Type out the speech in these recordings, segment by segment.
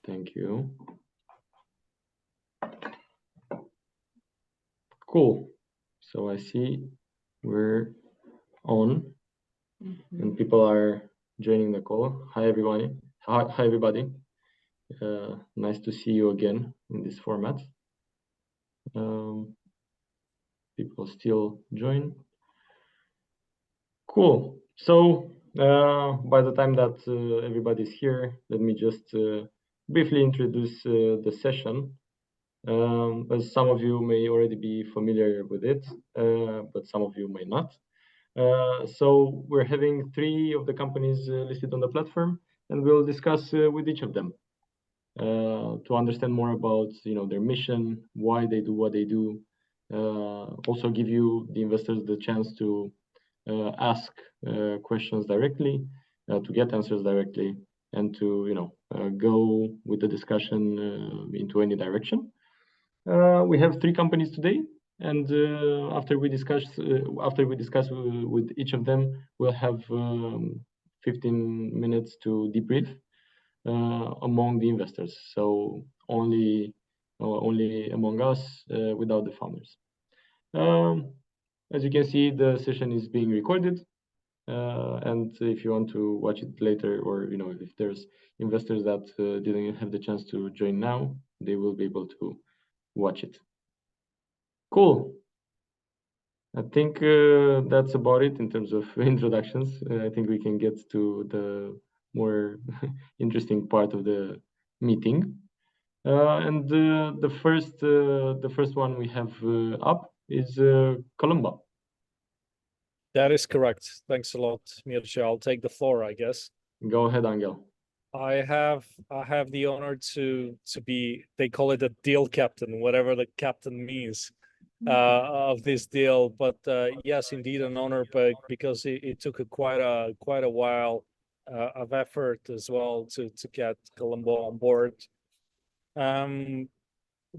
Thank you. Cool. So I see we're on and people are joining the call. Hi, everybody. Hi, everybody. Nice to see you again in this format. People still join. Cool. So by the time that everybody's here, let me just briefly introduce the session. As some of you may already be familiar with it, but some of you may not. So we're having 3 of the companies listed on the platform, and we'll discuss with each of them to understand more about their mission, why they do what they do. Also give you, the investors, the chance to ask questions directly, to get answers directly, and to go with the discussion into any direction. We have 3 companies today, and after we discuss with each of them, we'll have 15 minutes to debrief among the investors. So only among us, without the founders. As you can see, the session is being recorded, and if you want to watch it later, or if there's investors that didn't have the chance to join now, they will be able to watch it. Cool. I think that's about it in terms of introductions. I think we can get to the more interesting part of the meeting. And the first one we have up is CoLumbo. That is correct. Thanks a lot, Mircea. I'll take the floor, I guess. Go ahead, Angel. I have the honor to be, they call it a deal captain, whatever the captain means, of this deal. But yes, indeed an honor, but because it took quite a while of effort as well to get CoLumbo on board.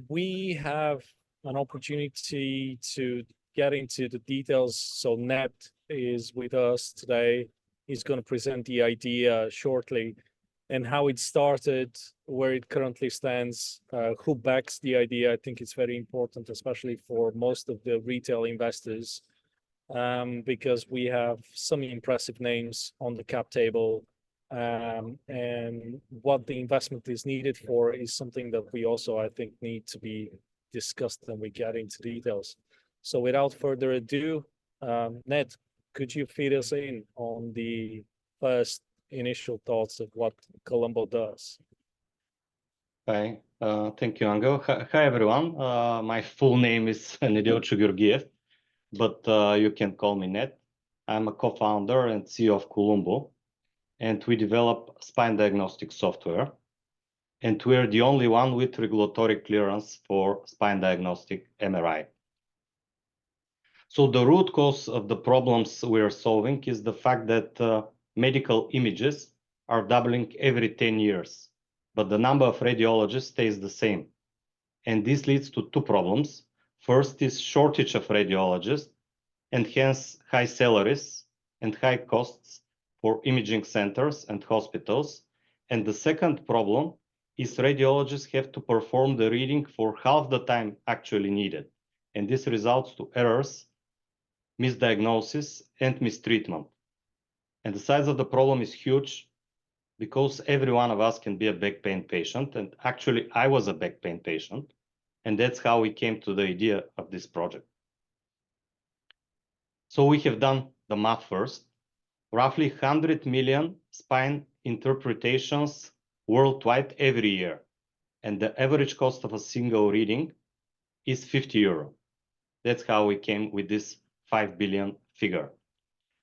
We have an opportunity to get into the details. So Ned is with us today. He's going to present the idea shortly and how it started, where it currently stands, who backs the idea. I think it's very important, especially for most of the retail investors, because we have some impressive names on the cap table. And what the investment is needed for is something that we also, I think, need to be discussed when we get into details. So without further ado, Ned, could you feed us in on the first initial thoughts of what CoLumbo does? Hi, thank you, Angel. Hi, everyone. My full name is Nedelcho Georgiev, but you can call me Ned. I'm a co-founder and CEO of CoLumbo, and we develop spine diagnostic software. And we're the only one with regulatory clearance for spine diagnostic MRI. So the root cause of the problems we're solving is the fact that medical images are doubling every 10 years, but the number of radiologists stays the same. And this leads to 2 problems. First is shortage of radiologists, and hence high salaries and high costs for imaging centers and hospitals. And the second problem is radiologists have to perform the reading for half the time actually needed. And this results to errors, misdiagnosis, and mistreatment. And the size of the problem is huge because every one of us can be a back pain patient. And actually, I was a back pain patient. And that's how we came to the idea of this project. So we have done the math first. Roughly 100 million spine interpretations worldwide every year. And the average cost of a single reading is 50 euro. That's how we came with this 5 billion figure.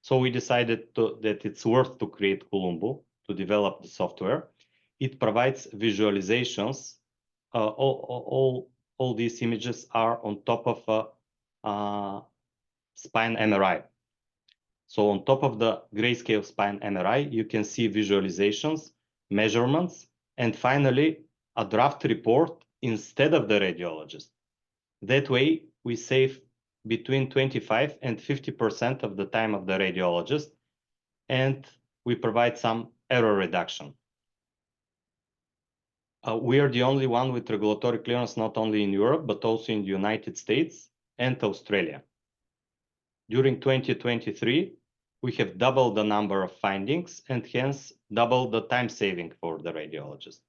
So we decided that it's worth to create CoLumbo to develop the software. It provides visualizations. All these images are on top of a spine MRI. So on top of the grayscale spine MRI, you can see visualizations, measurements, and finally a draft report instead of the radiologist. That way, we save between 25 and 50% of the time of the radiologist, and we provide some error reduction. We are the only one with regulatory clearance, not only in Europe, but also in the United States and Australia. During 2023, we have doubled the number of findings and hence doubled the time saving for the radiologist.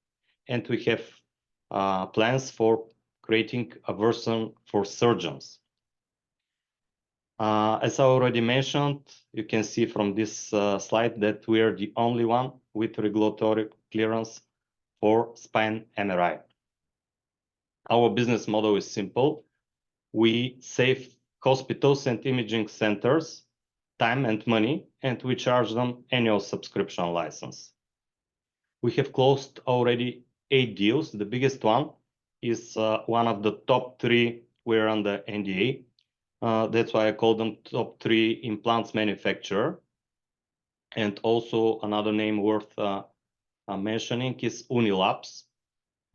And we have plans for creating a version for surgeons. As I already mentioned, you can see from this slide that we are the only one with regulatory clearance for spine MRI. Our business model is simple. We save hospitals and imaging centers time and money, and we charge them annual subscription license. We have closed already 8 deals. The biggest one is one of the top 3. We're on the NDA. That's why I call them top 3 implants manufacturer. And also another name worth mentioning is Unilabs.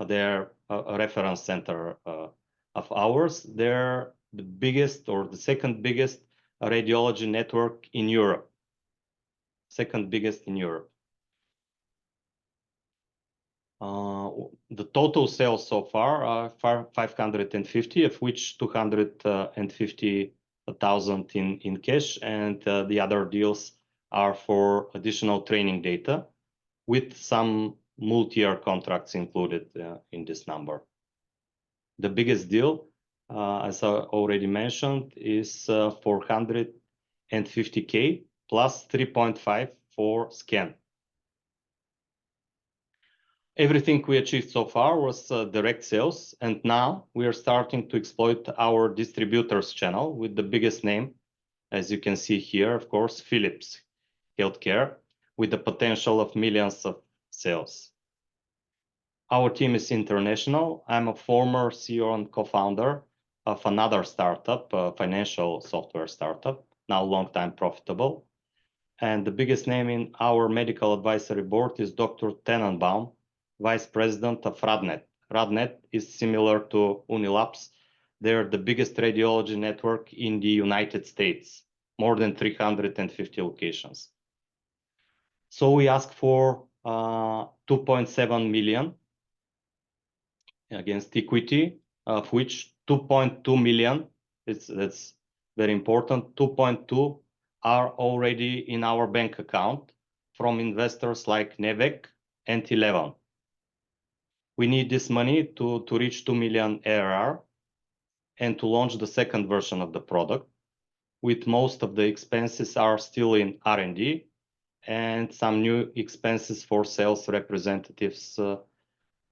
They're a reference center of ours. They're the biggest or the second biggest radiology network in Europe. Second biggest in Europe. The total sales so far are 550, of which 250,000 in cash, and the other deals are for additional training data with some multi-year contracts included in this number. The biggest deal, as I already mentioned, is 450K plus 3.5 for scan. Everything we achieved so far was direct sales, and now we are starting to exploit our distributors channel with the biggest name, as you can see here, of course, Philips Healthcare, with the potential of millions of sales. Our team is international. I'm a former CEO and co-founder of another startup, a financial software startup, now long time profitable. And the biggest name in our medical advisory board is Dr. Tenenbaum, Vice President of Radnet. Radnet is similar to Unilabs. They're the biggest radiology network in the United States, more than 350 locations. So we asked for 2.7 million against equity, of which 2.2 million, that's very important, 2.2 are already in our bank account from investors like Nevek and 11. We need this money to reach 2 million ARR and to launch the second version of the product, with most of the expenses are still in R&D and some new expenses for sales representatives,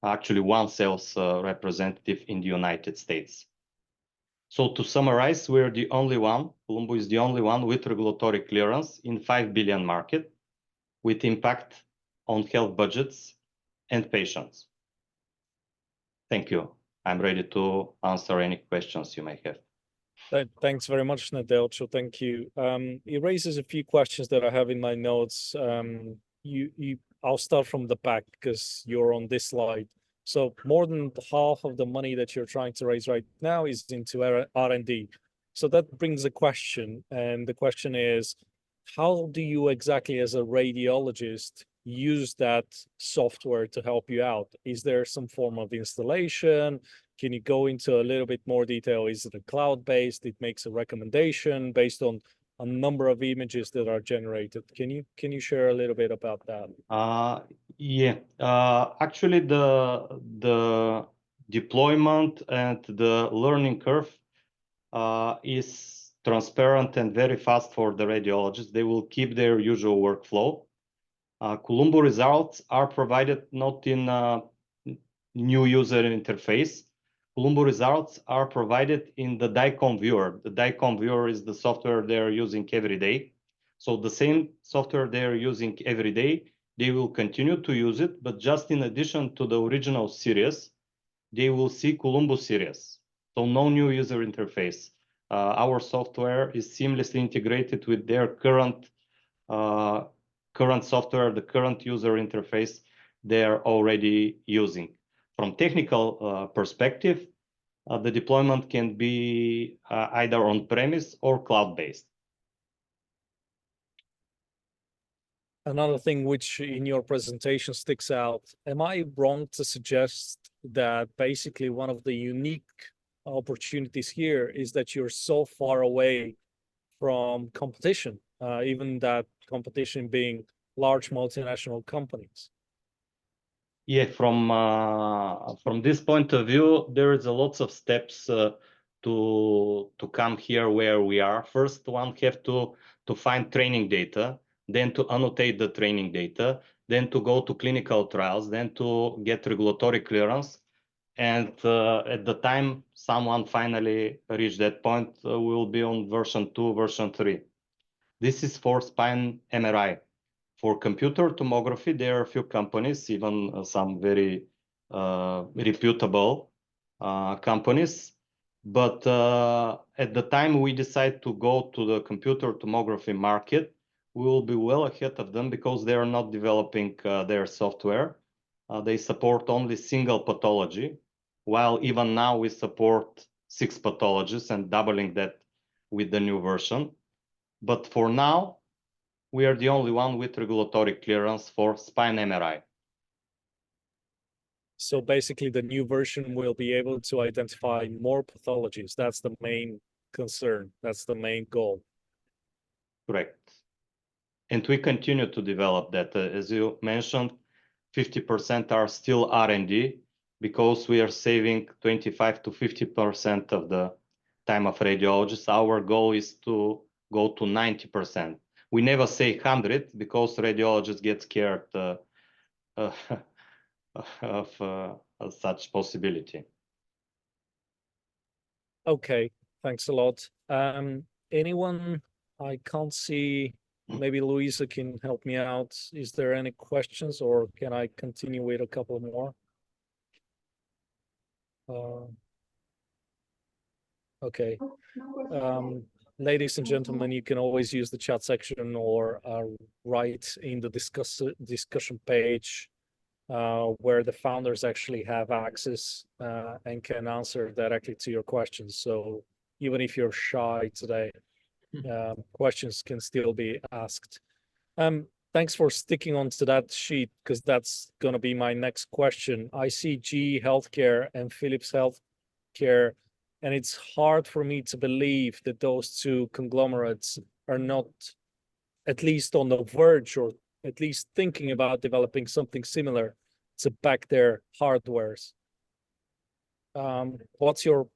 actually one sales representative in the United States. So to summarize, we're the only one, CoLumbo is the only one with regulatory clearance in 5 billion market with impact on health budgets and patients. Thank you. I'm ready to answer any questions you may have. Thanks very much, Nedelcho. Thank you. It raises a few questions that I have in my notes. I'll start from the back because you're on this slide. So more than half of the money that you're trying to raise right now is into R&D. So that brings a question, and the question is, how do you exactly, as a radiologist, use that software to help you out? Is there some form of installation? Can you go into a little bit more detail? Is it a cloud-based? It makes a recommendation based on a number of images that are generated. Can you share a little bit about that? Actually, the deployment and the learning curve is transparent and very fast for the radiologists. They will keep their usual workflow. CoLumbo results are provided not in new user interface. CoLumbo results are provided in the DICOM viewer. The DICOM viewer is the software they're using every day. So the same software they're using every day, they will continue to use it, but just in addition to the original series, they will see CoLumbo series. So no new user interface. Our software is seamlessly integrated with their current software, the current user interface they're already using. From technical perspective, the deployment can be either on-premise or cloud-based. another thing which in your presentation sticks out, am I wrong to suggest that basically one of the unique opportunities here is that you're so far away from competition, even that competition being large multinational companies? Yeah, from this point of view, there is a lots of steps to come here where we are. First, one have to find training data, then to annotate the training data, then to go to clinical trials, then to get regulatory clearance. And at the time someone finally reached that point, we will be on version 2, version 3. This is for spine MRI. For computer tomography, there are a few companies, even some very reputable companies. But at the time we decide to go to the computer tomography market, we will be well ahead of them because they are not developing their software. They support only single pathology, while even now we support 6 pathologies and doubling that with the new version. But for now, we are the only one with regulatory clearance for spine MRI. So basically the new version will be able to identify more pathologies. That's the main concern. That's the main goal. Correct. And we continue to develop that. As you mentioned, 50% are still R&D because we are saving 25 to 50% of the time of radiologists. Our goal is to go to 90%. We never say 100 because radiologists get scared of such possibility. Okay, thanks a lot. Anyone? I can't see. Maybe Luisa can help me out. Is there any questions, or can I continue with a couple more? Okay. Ladies and gentlemen, you can always use the chat section or write in the discussion page where the founders actually have access and can answer directly to your questions. So even if you're shy today, questions can still be asked. Thanks for sticking on to that sheet, because that's going to be my next question. I see GE Healthcare and Philips Healthcare, and it's hard for me to believe that those two conglomerates are not at least on the verge, or at least thinking about developing something similar to back their hardwares. What's your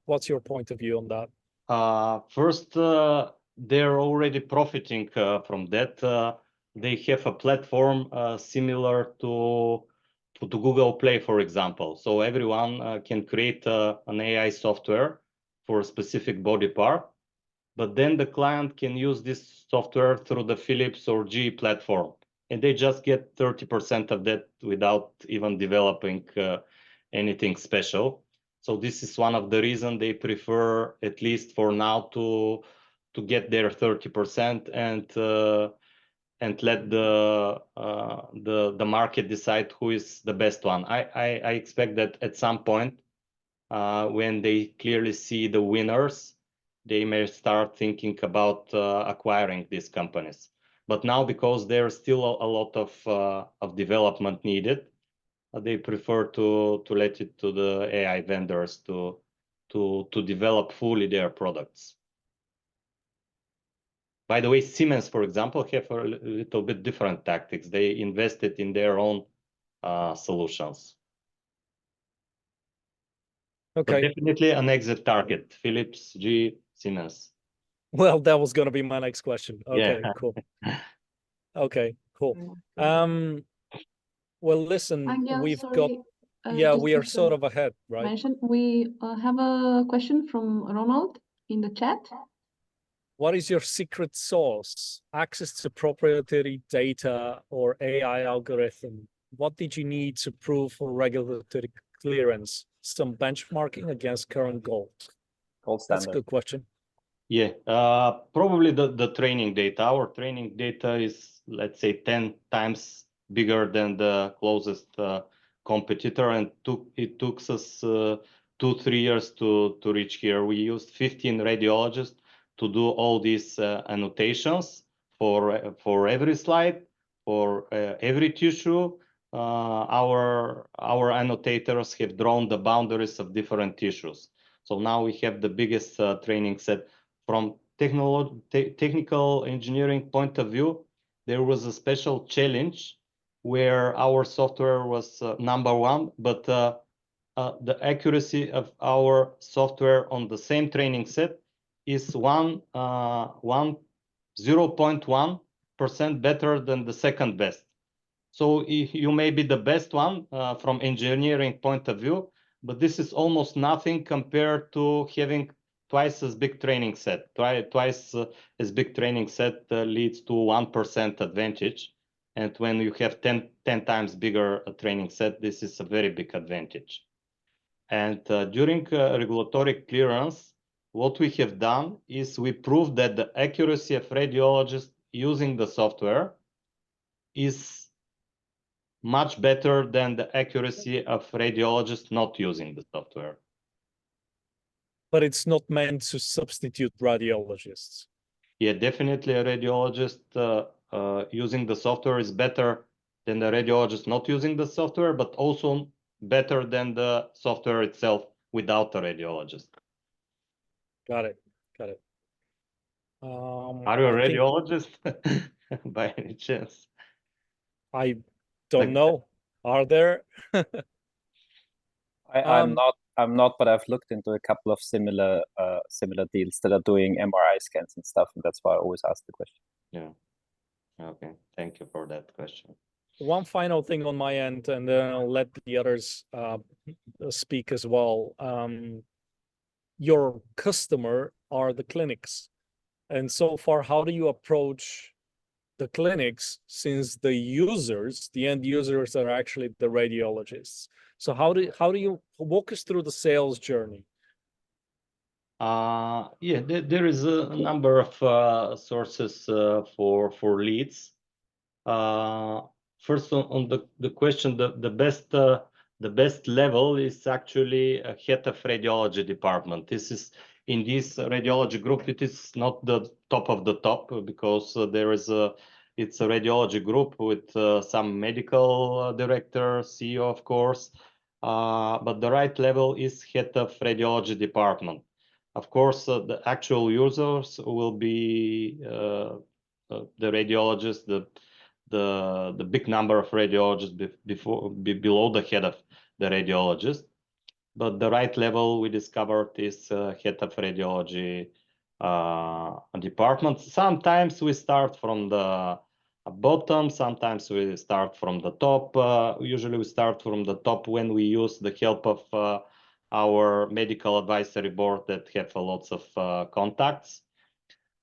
point of view on that? First, they're already profiting from that. They have a platform similar to Google Play, for example. So everyone can create an AI software for a specific body part, but then the client can use this software through the Philips or GE platform, and they just get 30% of that without even developing anything special. So this is one of the reasons they prefer, at least for now, to get their 30% and let the market decide who is the best one. I expect that at some point, when they clearly see the winners, they may start thinking about acquiring these companies. But now, because there's still a lot of development needed, they prefer to let it to the AI vendors to develop fully their products. By the way, Siemens, for example, have a little bit different tactics. They invested in their own solutions. Okay. But definitely an exit target: Philips, GE, Siemens. Well, that was going to be my next question. Okay, Yeah. cool. Okay, cool. Well, listen, we've got, we are sort of ahead, right? We have a question from Ronald in the chat. What is your secret sauce? Access to proprietary data or AI algorithm? What did you need to prove for regulatory clearance? Some benchmarking against current gold standard. That's a good question. Yeah, probably the training data. Our training data is, let's say, 10 times bigger than the closest competitor, and it took us 2-3 years to reach here. We used 15 radiologists to do all these annotations for every slide, for every tissue. Our annotators have drawn the boundaries of different tissues. So now we have the biggest training set. From technical engineering point of view, there was a special challenge where our software was #1, but the accuracy of our software on the same training set is 0.1% better than the second best. So you may be the best one from engineering point of view, but this is almost nothing compared to having twice as big training set. Twice as big training set leads to 1% advantage. And when you have 10 times bigger training set, this is a very big advantage. And during regulatory clearance, what we have done is we proved that the accuracy of radiologists using the software is much better than the accuracy of radiologists not using the software. But it's not meant to substitute radiologists. Yeah, definitely a radiologist using the software is better than the radiologist not using the software, but also better than the software itself without a radiologist. Got it. Are you a radiologist by any chance? I don't know. Are there? I'm not, but I've looked into a couple of similar deals that are doing MRI scans and stuff, and that's why I always ask the question. Yeah. Okay. Thank you for that question. One final thing on my end, and then I'll let the others speak as well. Your customer are the clinics. And so far, how do you approach the clinics, since the end users are actually the radiologists? So how do you walk us through the sales journey? Yeah, there is a number of sources for leads. First, on the question, the best level is actually a head of radiology department. This is in this radiology group. It is not the top of the top because it's a radiology group with some medical director, CEO, of course. But the right level is head of radiology department. Of course, the actual users will be the radiologists, the big number of radiologists below the head of the radiologist. But the right level we discovered is head of radiology department. Sometimes we start from the bottom, sometimes we start from the top. Usually we start from the top when we use the help of our medical advisory board that have lots of contacts.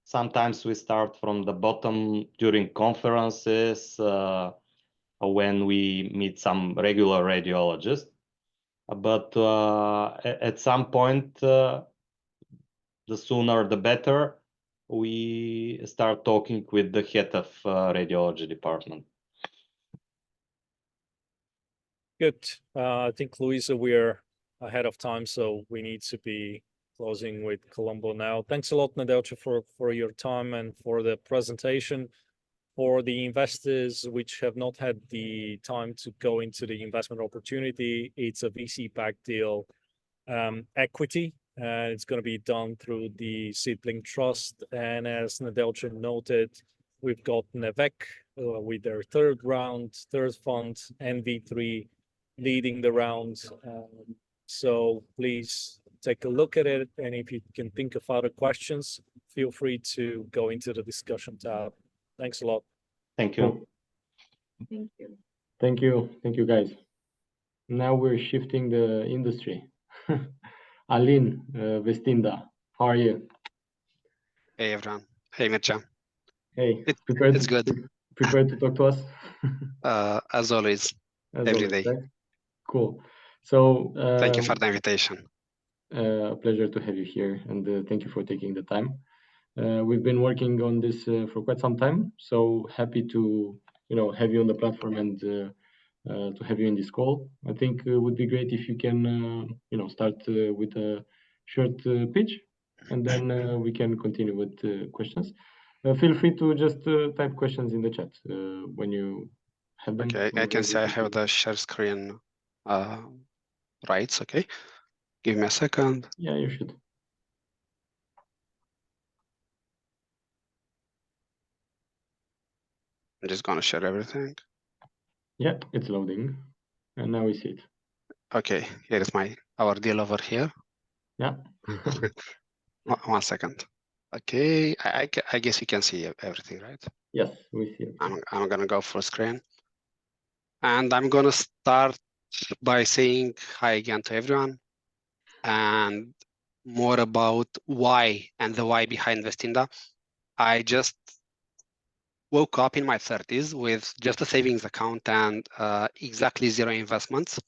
Sometimes we start from the bottom during conferences when we meet some regular radiologists. But at some point, the sooner the better, we start talking with the head of radiology department. Good. I think, Luisa, we're ahead of time, so we need to be closing with CoLumbo now. Thanks a lot, Nedelcha, for your time and for the presentation. For the investors which have not had the time to go into the investment opportunity, it's a VC-backed deal, equity. It's going to be done through the SeedBlink Trust. And as Nedelcha noted, we've got Nevek with their third fund, NV3 leading the round. So please take a look at it. And if you can think of other questions, feel free to go into the discussion tab. Thanks a lot. Thank you. Thank you. Thank you. Thank you, guys. Now we're shifting the industry. Alin, Vestinda, how are you? Hey, everyone. Hey, Mircea. Hey, it's good. Prepared to talk to us? As always, every day. Right? Cool. So thank you for the invitation. Pleasure to have you here, and thank you for taking the time. We've been working on this for quite some time, so happy to have you on the platform and to have you in this call. I think it would be great if you can start with a short pitch, and then we can continue with questions. Feel free to just type questions in the chat when you have them. Okay, I can see I have the share screen rights. Okay, give me a second. Yeah, you should. I'm just gonna share everything. Yeah, it's loading, and now we see it. Okay, here is our deal over here. Yeah. 1 second. Okay, I guess you can see everything, right? Yes, we see it. I'm gonna go full screen, and I'm gonna start by saying hi again to everyone, and more about why and the why behind Vestinda. I just woke up in my 30s with just a savings account and exactly 0 investments.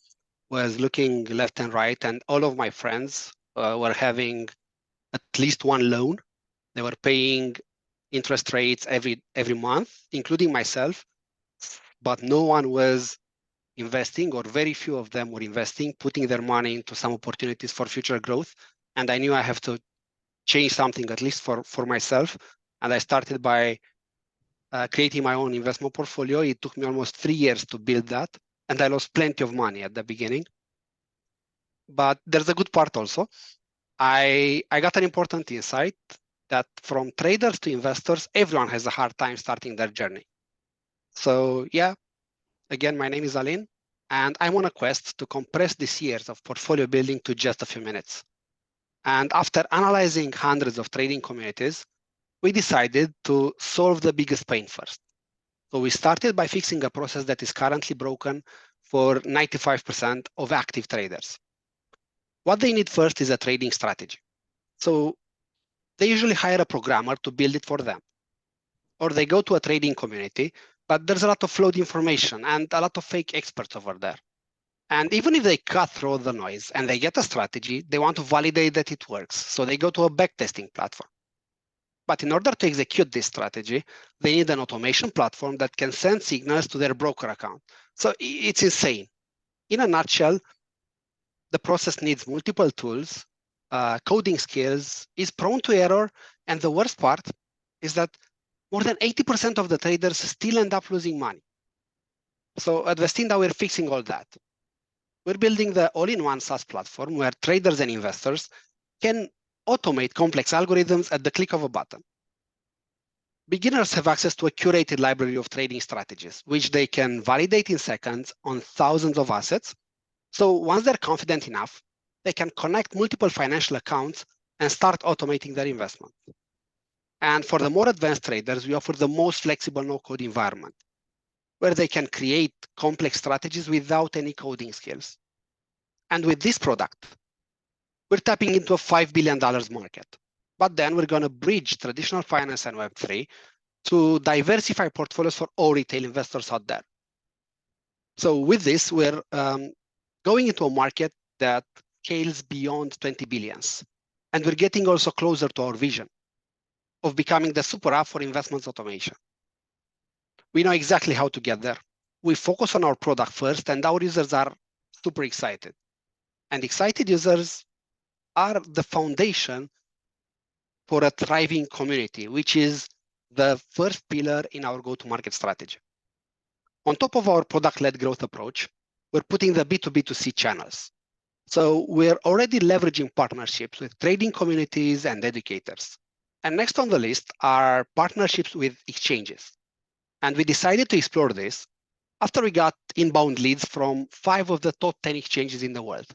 Was looking left and right, and all of my friends were having at least one loan. They were paying interest rates every month, including myself, but no one was investing, or very few of them were investing, putting their money into some opportunities for future growth. And I knew I have to change something, at least for myself. And I started by creating my own investment portfolio. It took me almost 3 years to build that, and I lost plenty of money at the beginning. But there's a good part also. I got an important insight that from traders to investors, everyone has a hard time starting their journey. So yeah, again, my name is Alin, and I'm on a quest to compress these years of portfolio building to just a few minutes. And after analyzing hundreds of trading communities, we decided to solve the biggest pain first. So we started by fixing a process that is currently broken for 95% of active traders. What they need first is a trading strategy. So they usually hire a programmer to build it for them, or they go to a trading community, but there's a lot of flawed information and a lot of fake experts over there. And even if they cut through the noise and they get a strategy, they want to validate that it works. So they go to a backtesting platform. But in order to execute this strategy, they need an automation platform that can send signals to their broker account. So it's insane. In a nutshell, the process needs multiple tools, coding skills, is prone to error, and the worst part is that more than 80% of the traders still end up losing money. So at Vestinda, we're fixing all that. We're building the all-in-one SaaS platform where traders and investors can automate complex algorithms at the click of a button. Beginners have access to a curated library of trading strategies, which they can validate in seconds on thousands of assets. So once they're confident enough, they can connect multiple financial accounts and start automating their investment. And for the more advanced traders, we offer the most flexible no-code environment, where they can create complex strategies without any coding skills. And with this product, we're tapping into a $5 billion market. But then we're going to bridge traditional finance and Web3 to diversify portfolios for all retail investors out there. So with this, we're going into a market that scales beyond 20 billions. And we're getting also closer to our vision of becoming the super app for investments automation. We know exactly how to get there. We focus on our product first, and our users are super excited. And excited users are the foundation for a thriving community, which is the first pillar in our go-to-market strategy. On top of our product-led growth approach, we're putting the B2B2C channels. So we're already leveraging partnerships with trading communities and educators. And next on the list are partnerships with exchanges. And we decided to explore this after we got inbound leads from 5 of the top 10 exchanges in the world.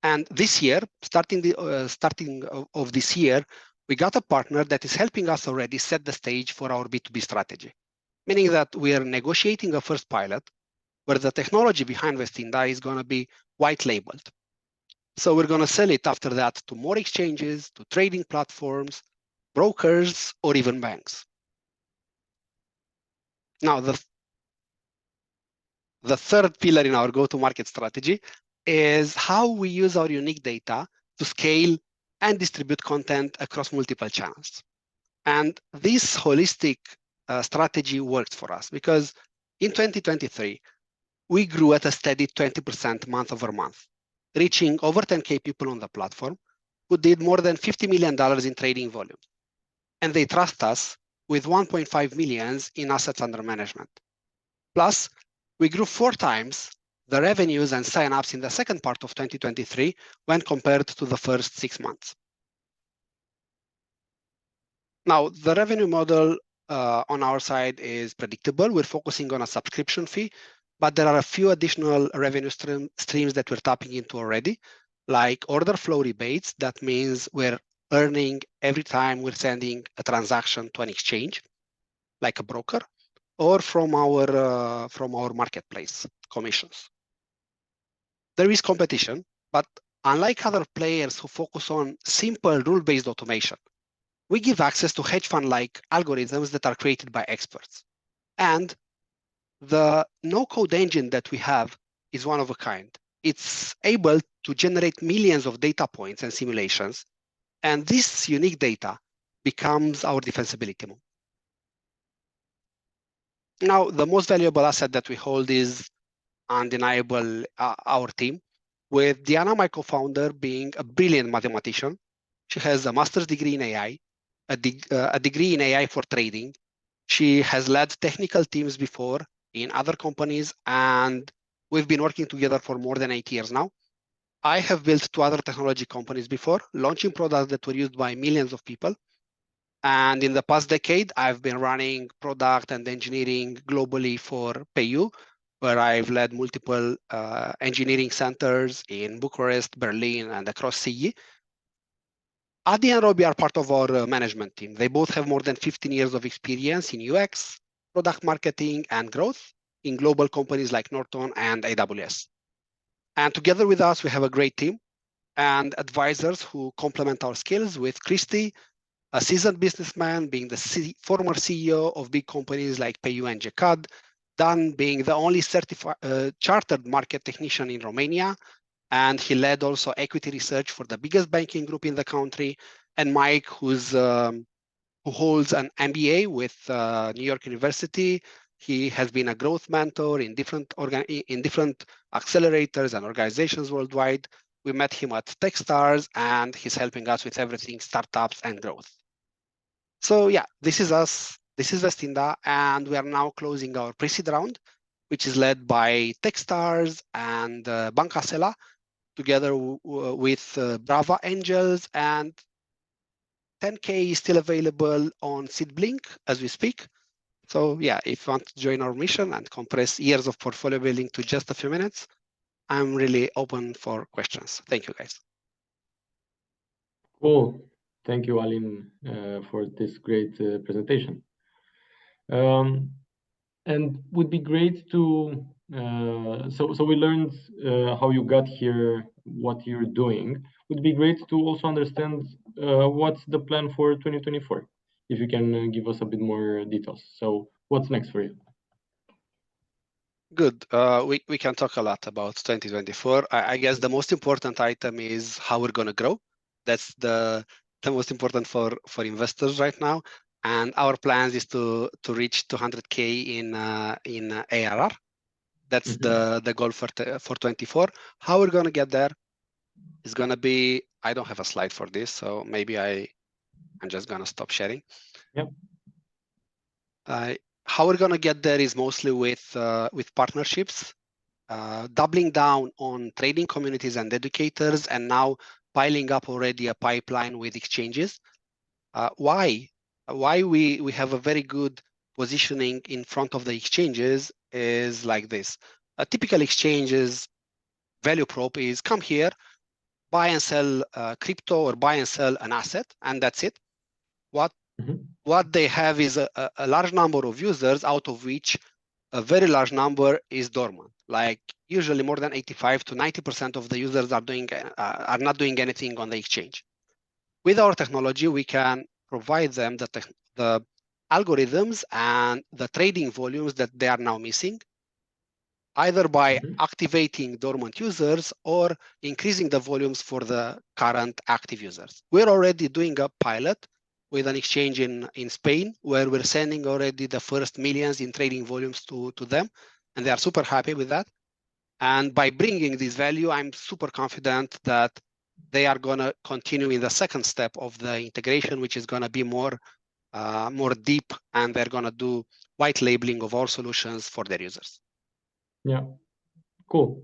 And this year, starting of this year, we got a partner that is helping us already set the stage for our B2B strategy, meaning that we are negotiating a first pilot where the technology behind Vestinda is going to be white labeled. So we're going to sell it after that to more exchanges, to trading platforms, brokers, or even banks. Now, the third pillar in our go-to-market strategy is how we use our unique data to scale and distribute content across multiple channels. And this holistic strategy worked for us because in 2023, we grew at a steady 20% month over month, reaching over 10K people on the platform who did more than $50 million in trading volume. And they trust us with 1.5 million in assets under management. Plus, we grew 4 times the revenues and signups in the second part of 2023 when compared to the first 6 months. Now, the revenue model on our side is predictable. We're focusing on a subscription fee, but there are a few additional revenue streams that we're tapping into already, like order flow rebates. That means we're earning every time we're sending a transaction to an exchange, like a broker, or from our marketplace commissions. There is competition, but unlike other players who focus on simple rule-based automation, we give access to hedge-fund-like algorithms that are created by experts. And the no-code engine that we have is one of a kind. It's able to generate millions of data points and simulations, and this unique data becomes our defensibility mode. Now, the most valuable asset that we hold is undeniable our team, with Diana, my co-founder, being a brilliant mathematician. She has a master's degree in AI, a degree in AI for trading. She has led technical teams before in other companies, and we've been working together for more than 8 years now. I have built 2 other technology companies before, launching products that were used by millions of people. And in the past decade, I've been running product and engineering globally for PayU, where I've led multiple engineering centers in Bucharest, Berlin, and across CE. Adi and Robbie are part of our management team. They both have more than 15 years of experience in UX, product marketing, and growth in global companies like Norton and AWS. And together with us, we have a great team and advisors who complement our skills, with Christy, a seasoned businessman, being the former CEO of big companies like PayU and Jecad, Dan being the only chartered market technician in Romania, and he led also equity research for the biggest banking group in the country, and Mike, who holds an MBA with New York University. He has been a growth mentor in different accelerators and organizations worldwide. We met him at Techstars, and he's helping us with everything startups and growth. So yeah, this is us. This is Vestinda, and we are now closing our pre-seed round, which is led by Techstars and Banca Sela, together with Brava Angels, and 10K is still available on SeedBlink as we speak. So yeah, if you want to join our mission and compress years of portfolio building to just a few minutes, I'm really open for questions. Thank you, guys. Cool. Thank you, Alin, for this great presentation. And would be great to, so we learned how you got here, what you're doing. Would be great to also understand what's the plan for 2024, if you can give us a bit more details. So what's next for you? Good. We can talk a lot about 2024. I guess the most important item is how we're going to grow. That's the most important for investors right now. And our plans is to reach 200K in ARR. That's the goal for 24. How we're going to get there is going to be, I don't have a slide for this, so maybe I'm just going to stop sharing. Yep. How we're going to get there is mostly with partnerships, doubling down on trading communities and educators, and now piling up already a pipeline with exchanges. Why we have a very good positioning in front of the exchanges is like this. A typical exchange's value prop is come here, buy and sell crypto or buy and sell an asset, and that's it. What they have is a large number of users, out of which a very large number is dormant. Like usually more than 85 to 90% of the users are not doing anything on the exchange. With our technology, we can provide them the algorithms and the trading volumes that they are now missing, either by activating dormant users or increasing the volumes for the current active users. We're already doing a pilot with an exchange in Spain, where we're sending already the first millions in trading volumes to them, and they are super happy with that. And by bringing this value, I'm super confident that they are going to continue in the second step of the integration, which is going to be more more deep, and they're going to do white labeling of all solutions for their users. Yeah, cool.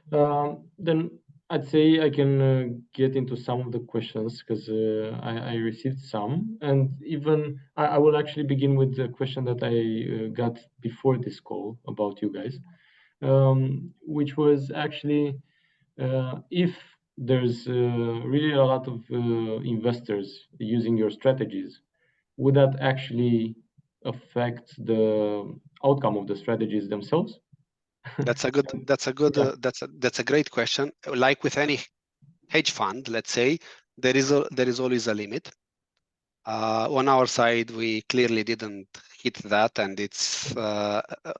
Then I'd say I can get into some of the questions because I received some, and even I will actually begin with the question that I got before this call about you guys, which was actually if there's really a lot of investors using your strategies, would that actually affect the outcome of the strategies themselves? That's a great question. Like with any hedge fund, let's say, there is always a limit. On our side, we clearly didn't hit that, and it's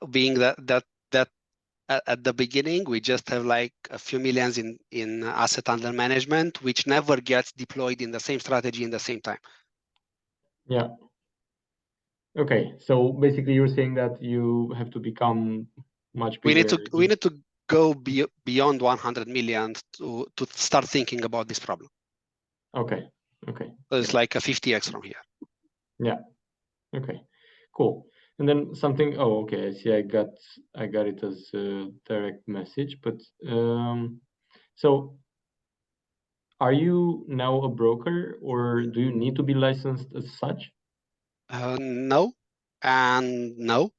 being that at the beginning we just have like a few millions in asset under management, which never gets deployed in the same strategy in the same time. Yeah. Okay, so basically you're saying that you have to become much bigger. We need to go beyond 100 million to start thinking about this problem. Okay. So it's like a 50x from here. Yeah. Okay. Cool. And then something. Oh, okay. I see. I got it as a direct message. But so, are you now a broker, or do you need to be licensed as such? No, and no.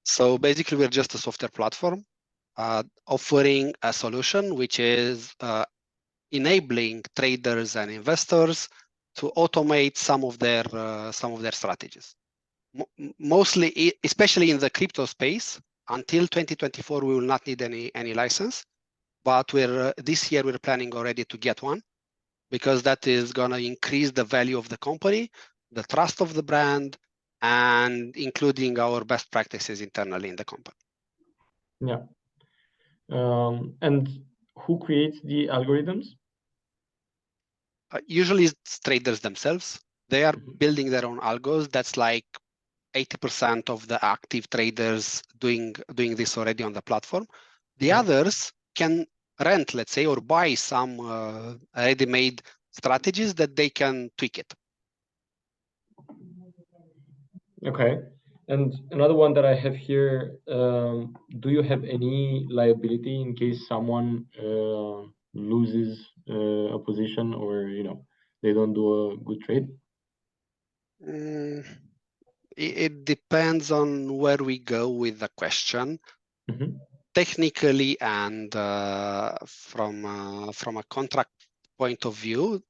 So basically, we're just a software platform offering a solution which is enabling traders and investors to automate some of their strategies. Mostly, especially in the crypto space, until 2024, we will not need any license. But this year we're planning already to get one, because that is going to increase the value of the company, the trust of the brand, and including our best practices internally in the company. Yeah. And who creates the algorithms? Usually it's traders themselves. They are building their own algos. That's like 80% of the active traders doing this already on the platform. The others can rent, let's say, or buy some ready-made strategies that they can tweak it. Okay. And another one that I have here, do you have any liability in case someone loses a position, or they don't do a good trade? It depends on where we go with the question. Technically and from a contract point of view,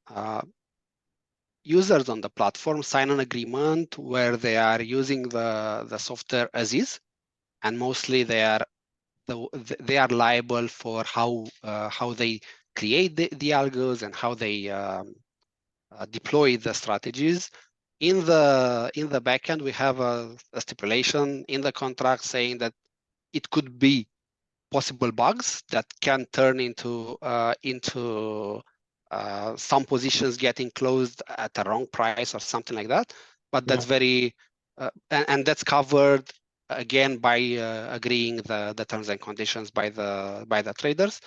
users on the platform sign an agreement where they are using the software as is, and mostly they are liable for how they create the algos and how they deploy the strategies. In the backend, we have a stipulation in the contract saying that it could be possible bugs that can turn into some positions getting closed at the wrong price or something like that. But that's very and that's covered again by agreeing the terms and conditions by the traders.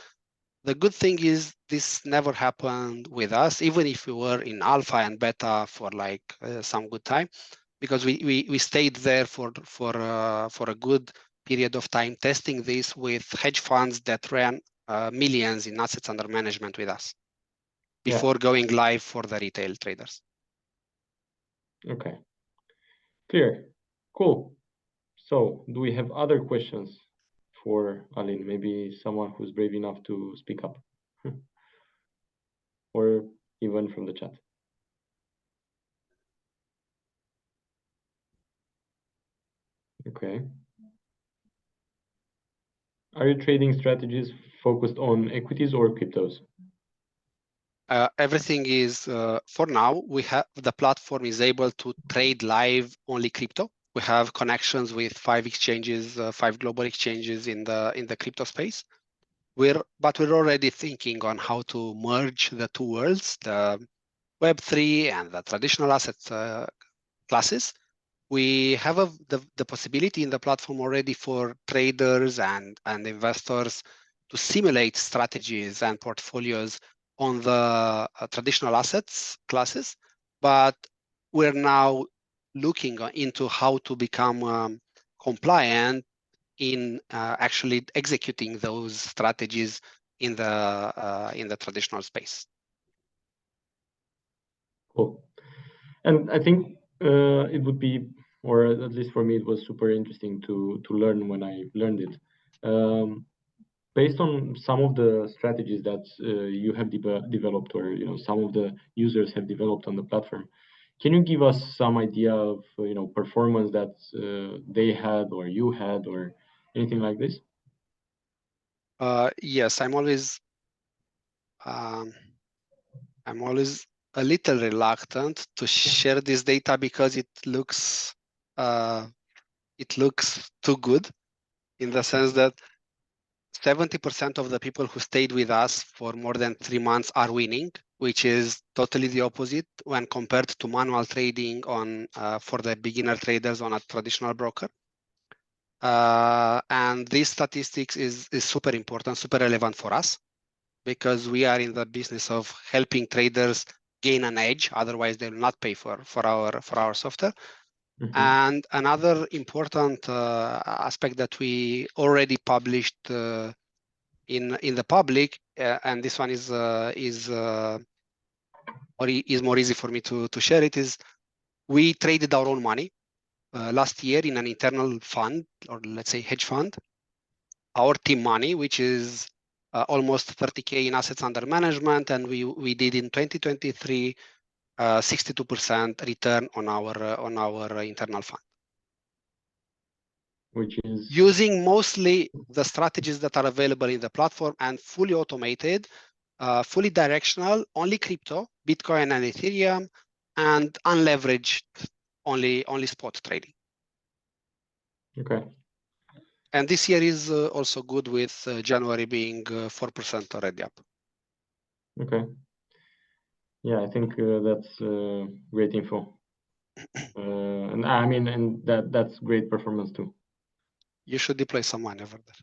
The good thing is this never happened with us, even if we were in alpha and beta for like some good time, because we stayed there for a good period of time testing this with hedge funds that ran millions in assets under management with us before going live for the retail traders. Okay. Clear. Cool. So, do we have other questions for Alin? Maybe someone who's brave enough to speak up, or even from the chat. Okay. Are you trading strategies focused on equities or cryptos? Everything is for now. The platform is able to trade live only crypto. We have connections with 5 exchanges, 5 global exchanges in the crypto space. But we're already thinking on how to merge the two worlds, the Web3 and the traditional asset classes. We have the possibility in the platform already for traders and investors to simulate strategies and portfolios on the traditional assets classes, but we're now looking into how to become compliant in actually executing those strategies in the traditional space. Cool. And I think it would be, or at least for me, it was super interesting to learn when I learned it. Based on some of the strategies that you have developed, or some of the users have developed on the platform, can you give us some idea of performance that they had or you had or anything like this? Yes, I'm always a little reluctant to share this data because it looks too good, in the sense that 70% of the people who stayed with us for more than 3 months are winning, which is totally the opposite when compared to manual trading on for the beginner traders on a traditional broker. And this statistics is super important, super relevant for us, because we are in the business of helping traders gain an edge. Otherwise, they will not pay for our software. Mm-hmm. And another important aspect that we already published in the public, and this one is more easy for me to share it, is we traded our own money last year in an internal fund, or let's say hedge fund, our team money, which is almost 30K in assets under management, and we did in 2023 62% return on our internal fund, Which is using mostly the strategies that are available in the platform and fully automated, fully directional, only crypto, Bitcoin and Ethereum, and unleveraged, only spot trading. okay. And this year is also good, with January being 4% already up. Okay. Yeah, I think that's great info. And I mean, and that's great performance too. You should deploy some money over there.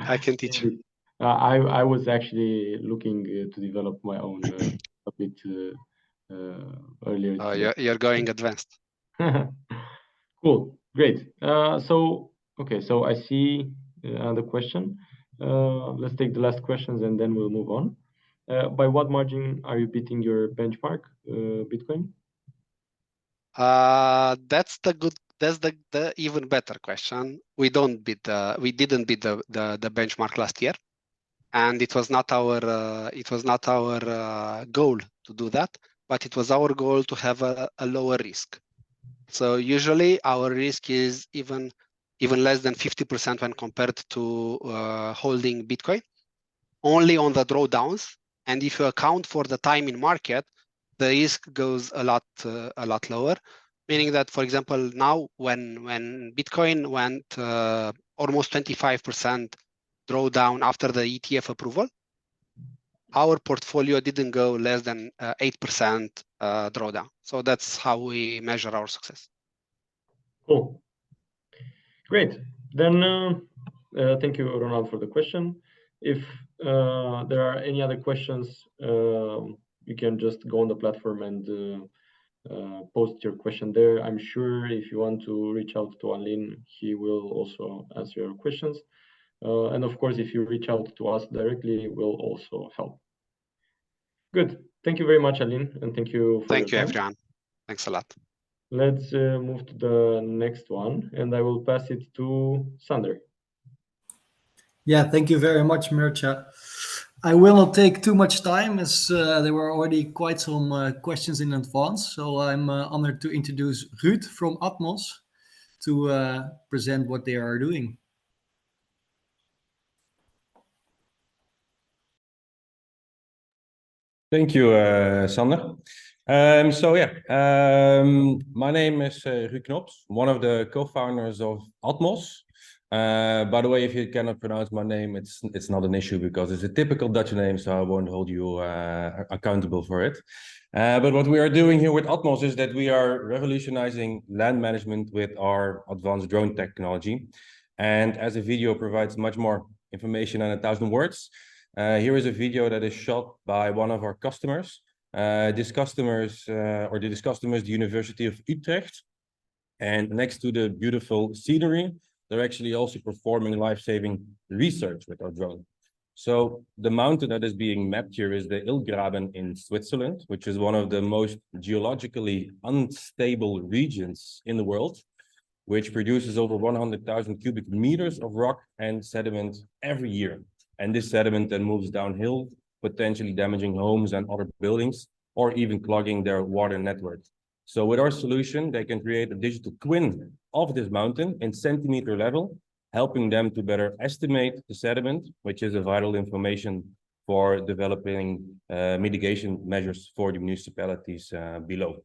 I can teach you. I was actually looking to develop my own a bit earlier today. You're going advanced. Cool, great. So I see the question. Let's take the last questions and then we'll move on. By what margin are you beating your benchmark, Bitcoin? That's the even better question. We didn't beat the benchmark last year, and it was not our goal to do that, but it was our goal to have a lower risk. So usually our risk is even less than 50% when compared to holding Bitcoin, only on the drawdowns. And if you account for the time in market, the risk goes a lot lower. Meaning that, for example, now when Bitcoin went almost 25% drawdown after the ETF approval, our portfolio didn't go less than 8% drawdown. So that's how we measure our success. Cool. Great. Then thank you, Ronald, for the question. If there are any other questions, you can just go on the platform and post your question there. I'm sure if you want to reach out to Alin, he will also answer your questions. And of course, if you reach out to us directly, we'll also help. Good. Thank you very much, Alin, and thank you for Thank you, your time. everyone. Thanks a lot. Let's move to the next one, and I will pass it to Sander. Yeah, thank you very much, Mircea. I will not take too much time, as there were already quite some questions in advance. So I'm honored to introduce Ruud from Atmos to present what they are doing. Thank you, Sander. My name is Ruud Knops, one of the co-founders of Atmos. By the way, if you cannot pronounce my name, it's not an issue because it's a typical Dutch name, so I won't hold you accountable for it. But what we are doing here with Atmos is that we are revolutionizing land management with our advanced drone technology. And as a video provides much more information than 1,000 words, here is a video that is shot by one of our customers This customer is the University of Utrecht. And next to the beautiful scenery, they're actually also performing life-saving research with our drone. So the mountain that is being mapped here is the Ilgraben in Switzerland, which is one of the most geologically unstable regions in the world, which produces over 100,000 cubic meters of rock and sediment every year. And this sediment then moves downhill, potentially damaging homes and other buildings, or even clogging their water network. So with our solution, they can create a digital twin of this mountain in centimeter level, helping them to better estimate the sediment, which is a vital information for developing mitigation measures for the municipalities below.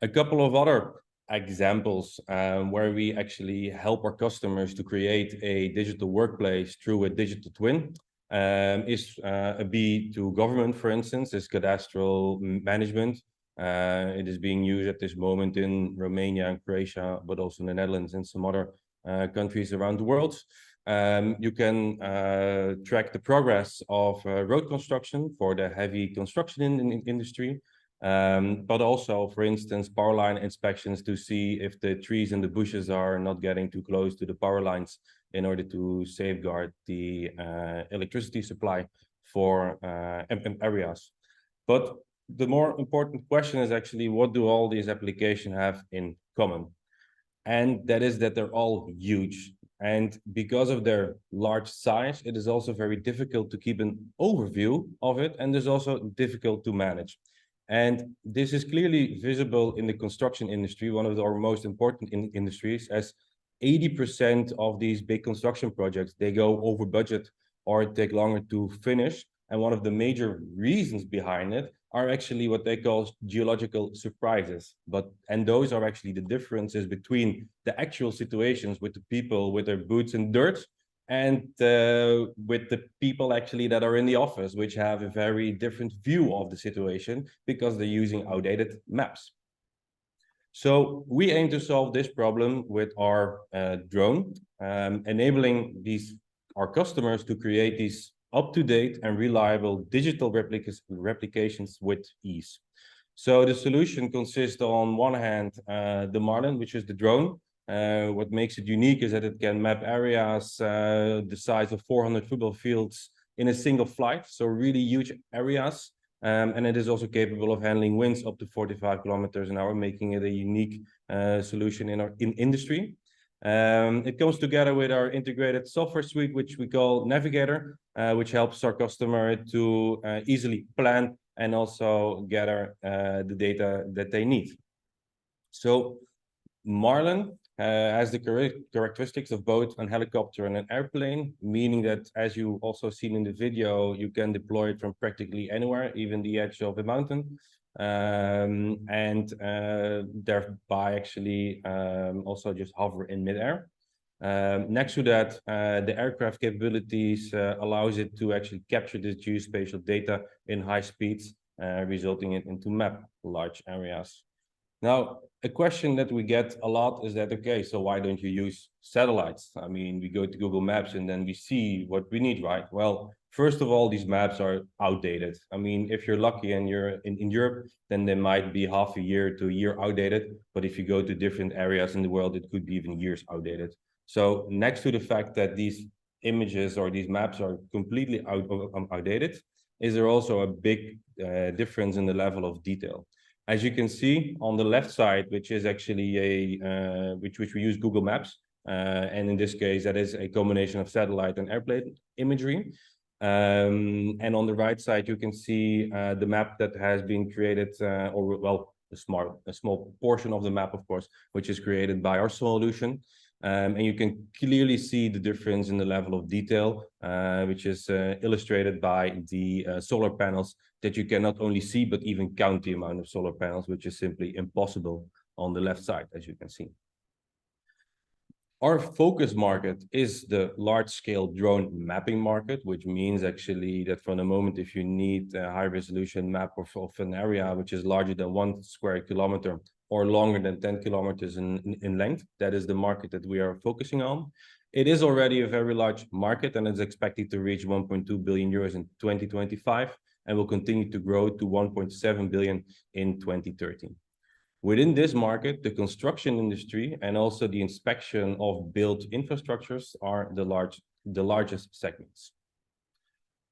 A couple of other examples where we actually help our customers to create a digital workplace through a digital twin is a B2 government, for instance, is cadastral management. It is being used at this moment in Romania and Croatia, but also in the Netherlands and some other countries around the world. You can track the progress of road construction for the heavy construction industry, but also, for instance, power line inspections to see if the trees and the bushes are not getting too close to the power lines in order to safeguard the electricity supply for areas. But the more important question is actually, what do all these applications have in common? And that is that they're all huge. And because of their large size, it is also very difficult to keep an overview of it, and it's also difficult to manage. And this is clearly visible in the construction industry, one of our most important industries, as 80% of these big construction projects, they go over budget or take longer to finish. And one of the major reasons behind it are actually what they call geological surprises. And those are actually the differences between the actual situations with the people with their boots in dirt and with the people actually that are in the office, which have a very different view of the situation because they're using outdated maps. So we aim to solve this problem with our drone, enabling our customers to create these up-to-date and reliable digital replications with ease. So the solution consists on one hand, the Marlin, which is the drone. What makes it unique is that it can map areas the size of 400 football fields in a single flight, so really huge areas. And it is also capable of handling winds up to 45 kilometers an hour, making it a unique solution in industry. It comes together with our integrated software suite, which we call Navigator, which helps our customer to easily plan and also gather the data that they need. So Marlin has the characteristics of both an helicopter and an airplane, meaning that, as you also seen in the video, you can deploy it from practically anywhere, even the edge of a mountain. And thereby actually also just hover in midair. Next to that, the aircraft capabilities allows it to actually capture the geospatial data in high speeds, resulting into map large areas. Now, a question that we get a lot is that, okay, so why don't you use satellites? I mean, we go to Google Maps and then we see what we need, right? Well, first of all, these maps are outdated. I mean, if you're lucky and you're in Europe, then they might be half a year to a year outdated. But if you go to different areas in the world, it could be even years outdated. So next to the fact that these images or these maps are completely outdated, is there also a big difference in the level of detail. As you can see on the left side, which is actually which we use Google Maps, and in this case, that is a combination of satellite and airplane imagery. And on the right side, you can see the map that has been created, or well, a small portion of the map, of course, which is created by our solution. And you can clearly see the difference in the level of detail, which is illustrated by the solar panels that you can not only see, but even count the amount of solar panels, which is simply impossible on the left side, as you can see. Our focus market is the large-scale drone mapping market, which means actually that from the moment if you need a high-resolution map of an area which is larger than 1 square kilometer or longer than 10 kilometers in length, that is the market that we are focusing on. It is already a very large market and is expected to reach 1.2 billion euros in 2025. and will continue to grow to 1.7 billion in 2030. Within this market, the construction industry and also the inspection of built infrastructures are the largest segments.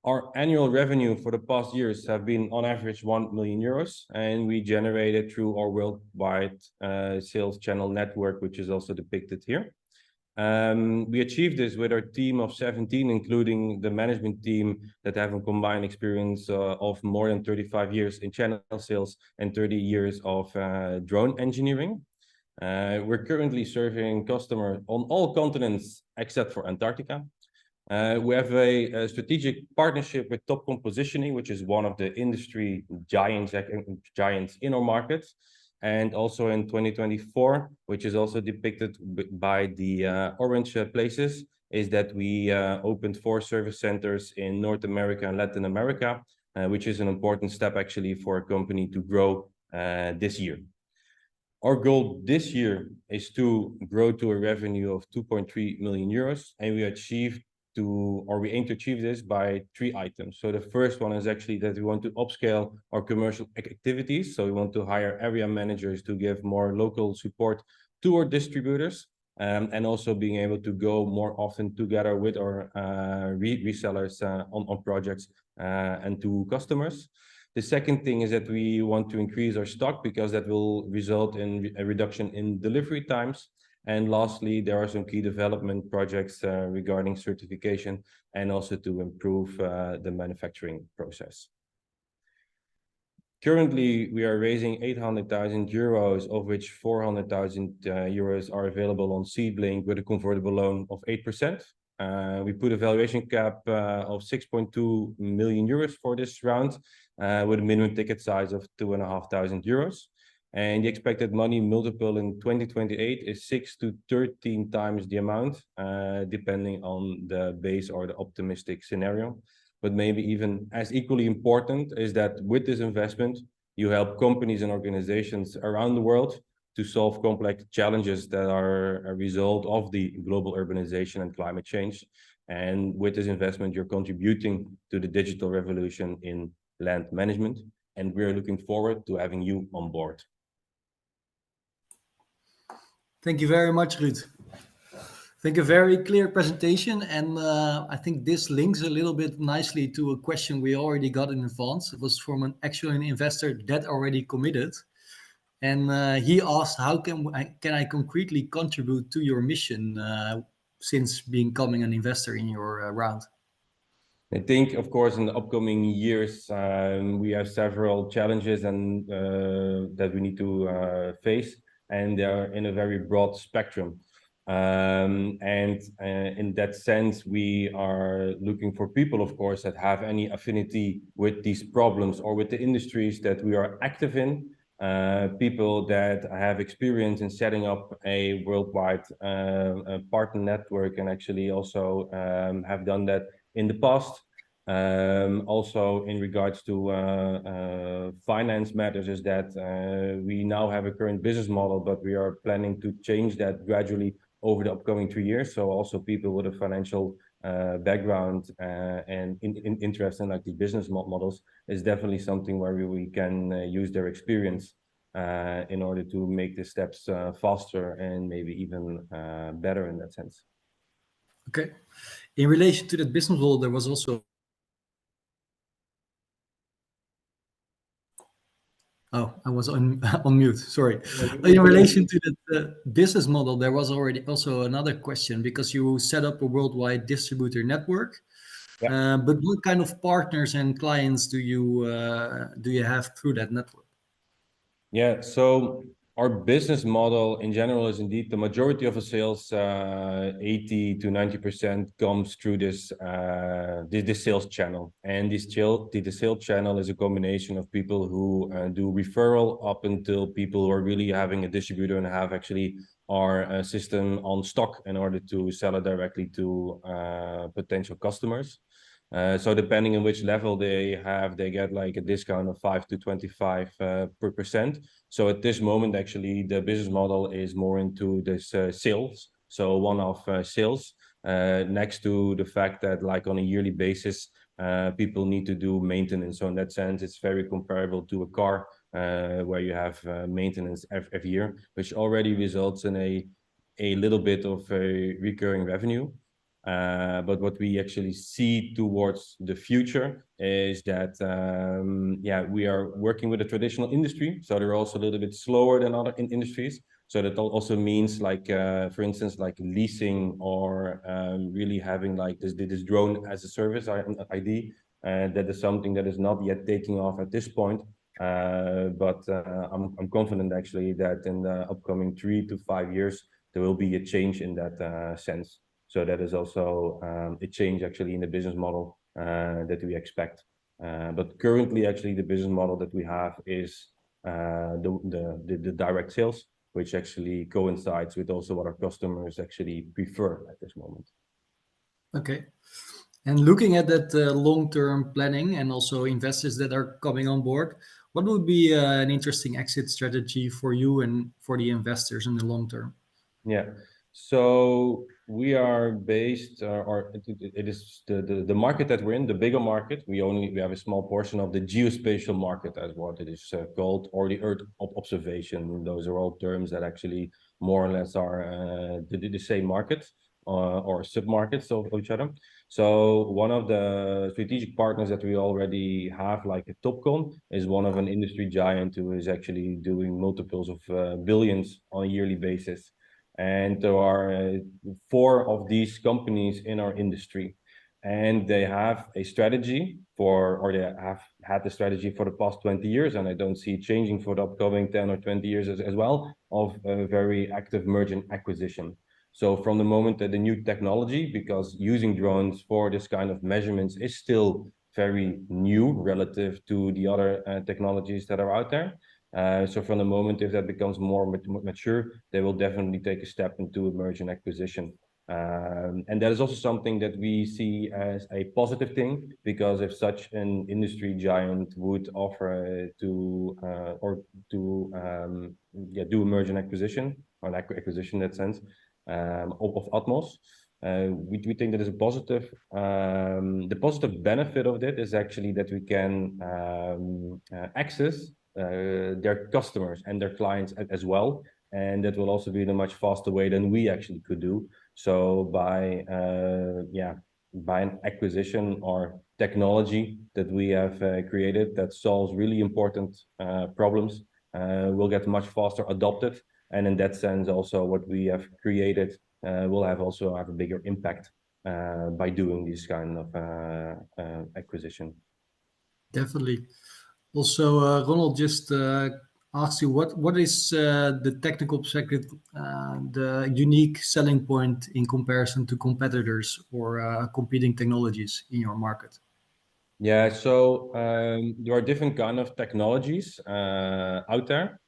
Our annual revenue for the past years have been on average 1 million euros, and we generated through our worldwide sales channel network, which is also depicted here. We achieved this with our team of 17, including the management team that have a combined experience of more than 35 years in channel sales and 30 years of drone engineering. We're currently serving customers on all continents except for Antarctica. We have a strategic partnership with Topcon Positioning, which is one of the industry giants in our markets. And also in 2024, which is also depicted by the orange places, is that we opened 4 service centers in North America and Latin America, which is an important step actually for a company to grow this year. Our goal this year is to grow to a revenue of 2.3 million euros, and we aim to achieve this by 3 items. So the first one is actually that we want to upscale our commercial activities. So we want to hire area managers to give more local support to our distributors, and also being able to go more often together with our resellers on projects and to customers. The second thing is that we want to increase our stock because that will result in a reduction in delivery times. And lastly, there are some key development projects regarding certification and also to improve the manufacturing process. Currently, we are raising 800,000 euros, of which 400,000 euros are available on SeedBlink with a convertible loan of 8%. We put a valuation cap of 6.2 million euros for this round with a minimum ticket size of 2,500 euros. And the expected money multiple in 2028 is 6 to 13 times the amount, depending on the base or the optimistic scenario. But maybe even as equally important is that with this investment, you help companies and organizations around the world to solve complex challenges that are a result of the global urbanization and climate change. And with this investment, you're contributing to the digital revolution in land management. And we're looking forward to having you on board. Thank you very much, Ruud. I think a very clear presentation, and I think this links a little bit nicely to a question we already got in advance. It was from an actual investor that already committed, and he asked, how can I concretely contribute to your mission since becoming an investor in your round? I think, of course, in the upcoming years, we have several challenges and that we need to face, and they are in a very broad spectrum. And in that sense, we are looking for people, of course, that have any affinity with these problems or with the industries that we are active in, people that have experience in setting up a worldwide partner network and actually also have done that in the past. Also in regards to finance matters is that we now have a current business model, but we are planning to change that gradually over the upcoming 3 years. So also people with a financial background and interest in like the business models is definitely something where we can use their experience in order to make the steps faster and maybe even better in that sense. Okay. In relation to that business model, there was also... Oh, I was on mute, sorry. In relation to the business model, there was already also another question because you set up a worldwide distributor network. Yeah. But what kind of partners and clients do you have through that network? Yeah, so our business model in general is indeed the majority of the sales, 80 to 90% comes through this sales channel. And the sales channel is a combination of people who do referral up until people who are really having a distributor and have actually our system on stock in order to sell it directly to potential customers. So depending on which level they have, they get like a discount of 5 to 25%. So at this moment, actually, the business model is more into this sales. So one-off sales next to the fact that like on a yearly basis, people need to do maintenance. So in that sense, it's very comparable to a car where you have maintenance every year, which already results in a little bit of a recurring revenue. But what we actually see towards the future is that, we are working with a traditional industry. So they're also a little bit slower than other industries. So that also means like, for instance, like leasing or really having like this drone as a service ID. That is something that is not yet taking off at this point. But I'm confident actually that in the upcoming 3 to 5 years, there will be a change in that sense. So that is also a change actually in the business model that we expect. But currently, actually, the business model that we have is the direct sales, which actually coincides with also what our customers actually prefer at this moment. Okay. And looking at that long-term planning and also investors that are coming on board, what would be an interesting exit strategy for you and for the investors in the long term? Yeah, so we are based, or it is the market that we're in, the bigger market. We have a small portion of the geospatial market, as what it is called, or the Earth observation. Those are all terms that actually more or less are the same market or sub-markets of each other. So one of the strategic partners that we already have, like a Topcon, is one of an industry giant who is actually doing multiples of billions on a yearly basis. And there are 4 of these companies in our industry, and they have a strategy or they have had the strategy for the past 20 years, and I don't see it changing for the upcoming 10 or 20 years as well, of a very active merger and acquisition. So from the moment that the new technology, because using drones for this kind of measurements is still very new relative to the other technologies that are out there. So from the moment if that becomes more mature, they will definitely take a step into a merger and acquisition. And that is also something that we see as a positive thing, because if such an industry giant would offer do a merger and acquisition, or an acquisition in that sense, of Atmos, we think that is a positive. The positive benefit of that is actually that we can access their customers and their clients as well, and that will also be in a much faster way than we actually could do. So by an acquisition or technology that we have created that solves really important problems, will get much faster adopted, and in that sense also what we have created will have a bigger impact by doing this kind of acquisition. Definitely. Also, Ronald just asked you what is the technical perspective, the unique selling point in comparison to competitors or competing technologies in your market? Yeah, so there are different kind of technologies out there.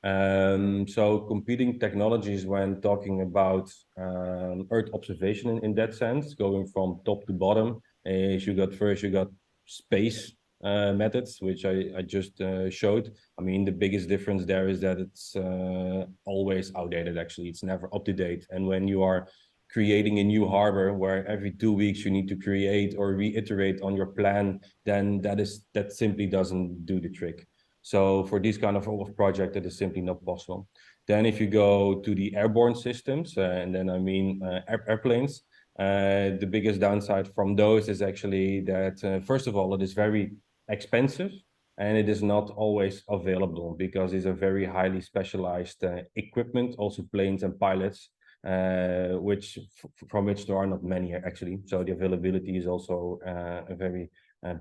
So competing technologies when talking about Earth observation in that sense, going from top to bottom, is you got space methods, which I just showed. I mean, the biggest difference there is that it's always outdated, actually. It's never up to date. And when you are creating a new harbor where every 2 weeks you need to create or reiterate on your plan, then that simply doesn't do the trick. So for this kind of project, that is simply not possible. Then if you go to the airborne systems, and then I mean airplanes, the biggest downside from those is actually that, first of all, it is very expensive, and it is not always available because these are very highly specialized equipment, also planes and pilots, from which there are not many actually. So the availability is also a very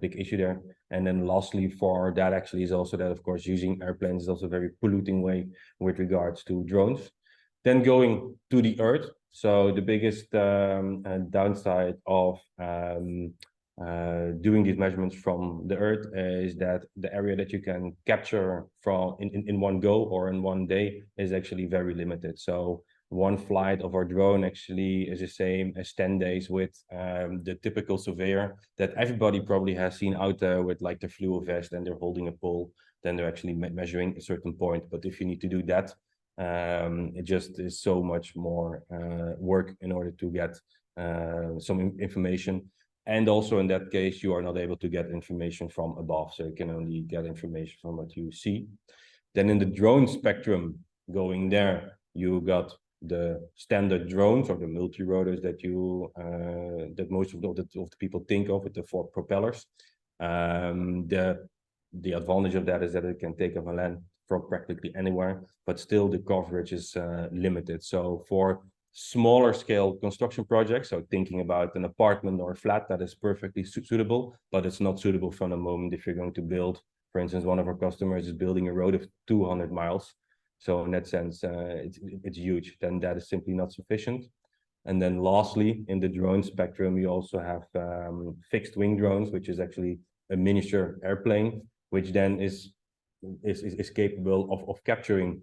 big issue there. And then lastly, for that actually is also that, of course, using airplanes is also a very polluting way with regards to drones. Then going to the Earth. So the biggest downside of doing these measurements from the Earth is that the area that you can capture from in one go or in one day is actually very limited. So one flight of our drone actually is the same as 10 days with the typical surveyor that everybody probably has seen out there with like the fluo vest, and they're holding a pole, then they're actually measuring a certain point. But if you need to do that, it just is so much more work in order to get some information. And also in that case, you are not able to get information from above, so you can only get information from what you see. Then in the drone spectrum, going there, you got the standard drones or the multi-rotors that you that most of the people think of with the 4 propellers. The advantage of that is that it can take off and land from practically anywhere, but still the coverage is limited. So for smaller scale construction projects, so thinking about an apartment or a flat, that is perfectly suitable, but it's not suitable from the moment if you're going to build. For instance, one of our customers is building a road of 200 miles. So in that sense, it's huge. Then that is simply not sufficient. And then lastly, in the drone spectrum, you also have fixed wing drones, which is actually a miniature airplane, which then is capable of capturing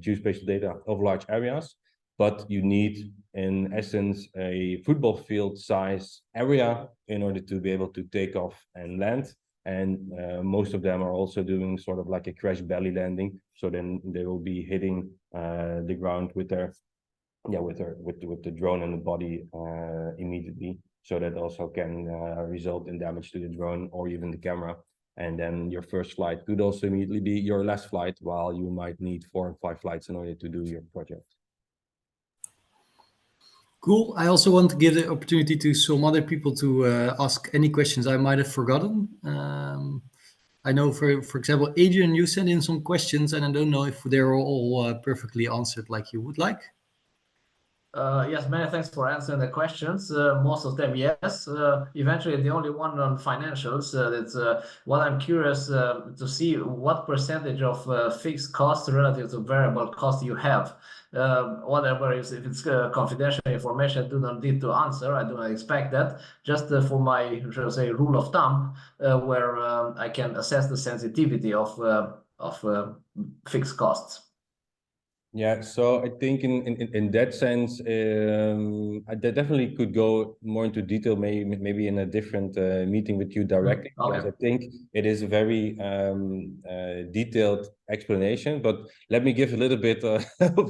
geospatial data of large areas. But you need, in essence, a football field size area in order to be able to take off and land. And most of them are also doing sort of like a crash belly landing. So then they will be hitting the ground with their, with the drone and the body immediately. So that also can result in damage to the drone or even the camera. And then your first flight could also immediately be your last flight, while you might need 4 or 5 flights in order to do your project. Cool. I also want to give the opportunity to some other people to ask any questions I might have forgotten. I know, for example, Adrian, you sent in some questions, and I don't know if they're all perfectly answered like you would like. Yes, many thanks for answering the questions. Most of them, yes. Eventually, the only one on financials. That's what I'm curious to see what percentage of fixed cost relative to variable cost you have. Whatever, if it's confidential information, I do not need to answer. I do not expect that. Just for my, shall I say, rule of thumb, where I can assess the sensitivity of fixed costs. Yeah, so I think in that sense, I definitely could go more into detail, maybe in a different meeting with you directly, because I think it is a very detailed explanation. But let me give a little bit of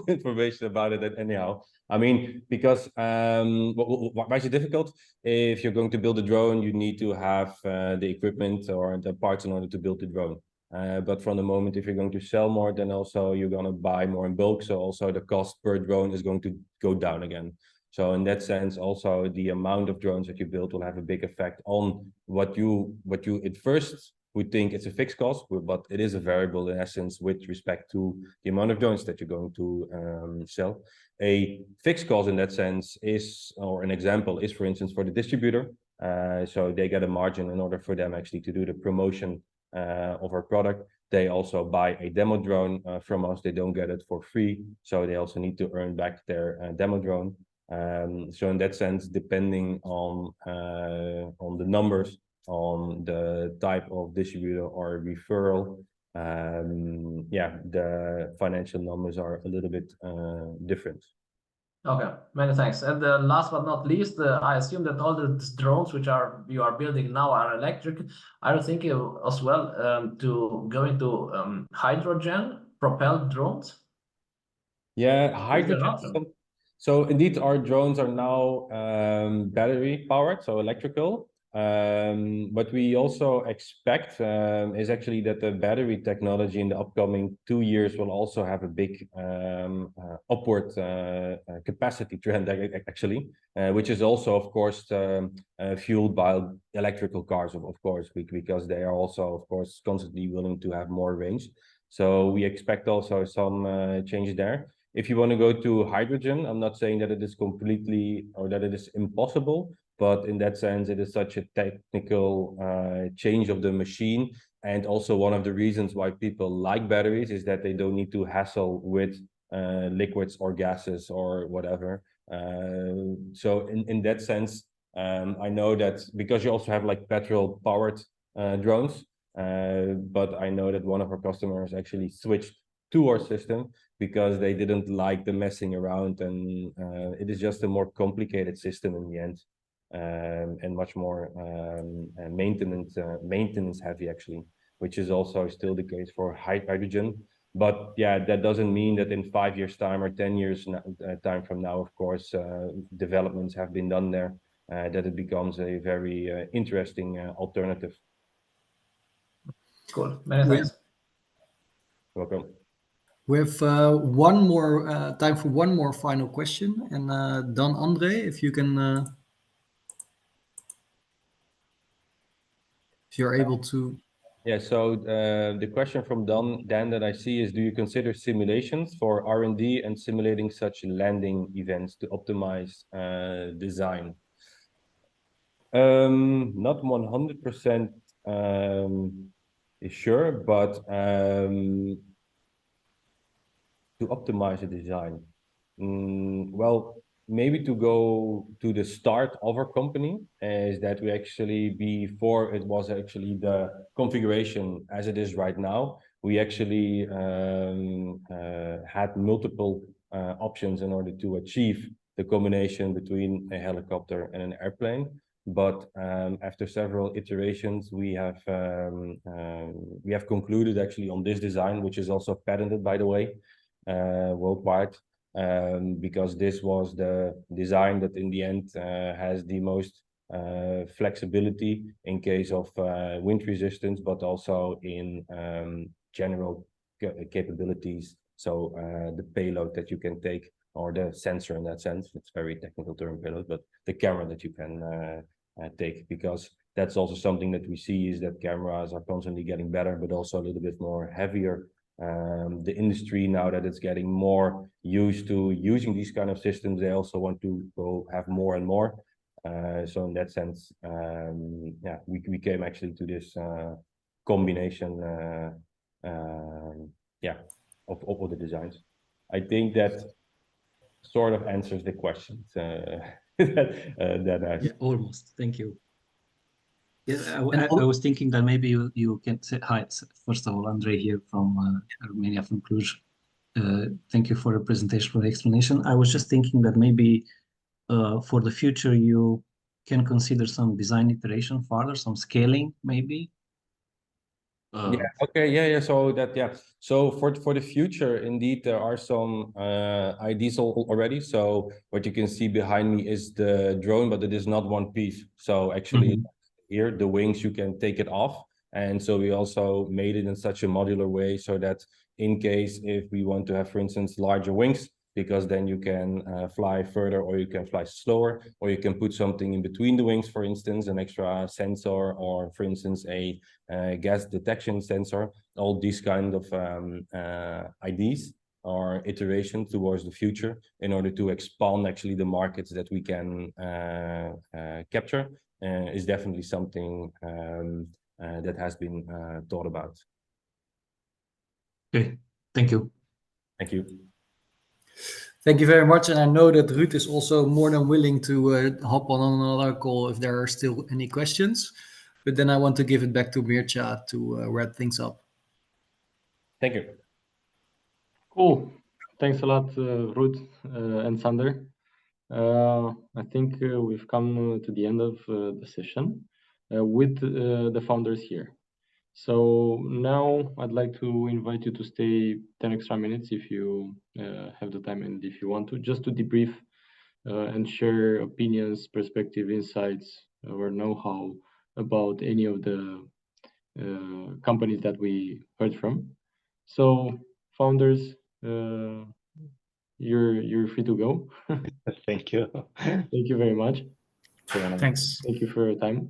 information about it anyhow. I mean, because why is it difficult? If you're going to build a drone, you need to have the equipment or the parts in order to build the drone. But from the moment if you're going to sell more, then also you're going to buy more in bulk. So also the cost per drone is going to go down again. So in that sense, also the amount of drones that you build will have a big effect on what you at first would think it's a fixed cost, but it is a variable in essence with respect to the amount of drones that you're going to sell. A fixed cost in that sense is, or an example is, for instance, for the distributor. So they get a margin in order for them actually to do the promotion of our product. They also buy a demo drone from us. They don't get it for free, so they also need to earn back their demo drone. So in that sense, depending on the numbers, on the type of distributor or referral, the financial numbers are a little bit different. Okay, many thanks. And last but not least, I assume that all the drones which you are building now are electric. Are you thinking as well to go into hydrogen propelled drones? Yeah, hydrogen. So indeed, our drones are now battery powered, so electrical. What we also expect is actually that the battery technology in the upcoming 2 years will also have a big upward capacity trend, actually, which is also, of course, fueled by electrical cars, of course, because they are also, of course, constantly willing to have more range. So we expect also some change there. If you want to go to hydrogen, I'm not saying that it is completely or that it is impossible, but in that sense, it is such a technical change of the machine. And also one of the reasons why people like batteries is that they don't need to hassle with liquids or gases or whatever. So in that sense, I know that because you also have like petrol powered drones, but I know that one of our customers actually switched to our system because they didn't like the messing around, and it is just a more complicated system in the end, and much more maintenance heavy actually, which is also still the case for hydrogen. But yeah, that doesn't mean that in 5 years time or 10 years time from now, of course, developments have been done there. that it becomes a very interesting alternative. Cool. Many thanks. Welcome. We have one more time for one more final question, and Don Andre, if you can, if you're able to. Yeah. So the question from Dan that I see is: do you consider simulations for R&D and simulating such landing events to optimize design? Not 100% sure, but to optimize the design. Well, maybe to go to the start of our company is that we actually, before it was actually the configuration as it is right now, we actually had multiple options in order to achieve the combination between a helicopter and an airplane. But after several iterations, we have concluded actually on this design, which is also patented, by the way, worldwide, because this was the design that in the end has the most flexibility in case of wind resistance, but also in general capabilities. So the payload that you can take, or the sensor in that sense, it's very technical term, payload, but the camera that you can take, because that's also something that we see is that cameras are constantly getting better, but also a little bit more heavier. The industry, now that it's getting more used to using these kind of systems, they also want to go have more and more. So in that sense, yeah, we came actually to this combination, yeah, of the designs. I think that sort of answers the questions that I... Yeah, almost. Thank you. Yeah, I was thinking that maybe you can say hi. First of all, Andrei here from Romania, from Cluj. Thank you for the presentation, for the explanation. I was just thinking that maybe for the future you can consider some design iteration further, some scaling maybe. Yeah. Okay. Yeah. So that. Yeah. So for the future, indeed, there are some ideas already. So what you can see behind me is the drone, but it is not one piece. So actually, here the wings, you can take it off, and so we also made it in such a modular way so that in case if we want to have, for instance, larger wings, because then you can fly further, or you can fly slower, or you can put something in between the wings, for instance, an extra sensor, or for instance a gas detection sensor. All these kind of ideas or iterations towards the future in order to expand actually the markets that we can capture is definitely something that has been thought about. Okay, thank you. Thank you. Thank you very much. And I know that Ruud is also more than willing to hop on another call if there are still any questions. But then I want to give it back to Mircea to wrap things up. Thank you. Cool. Thanks a lot, Ruud and Sander. I think we've come to the end of the session with the founders here. So now I'd like to invite you to stay 10 extra minutes if you have the time and if you want to, just to debrief and share opinions, perspective, insights, or know-how about any of the companies that we heard from. So founders, you're free to go. Thank you. Thank you very much. Thanks. Thank you for your time.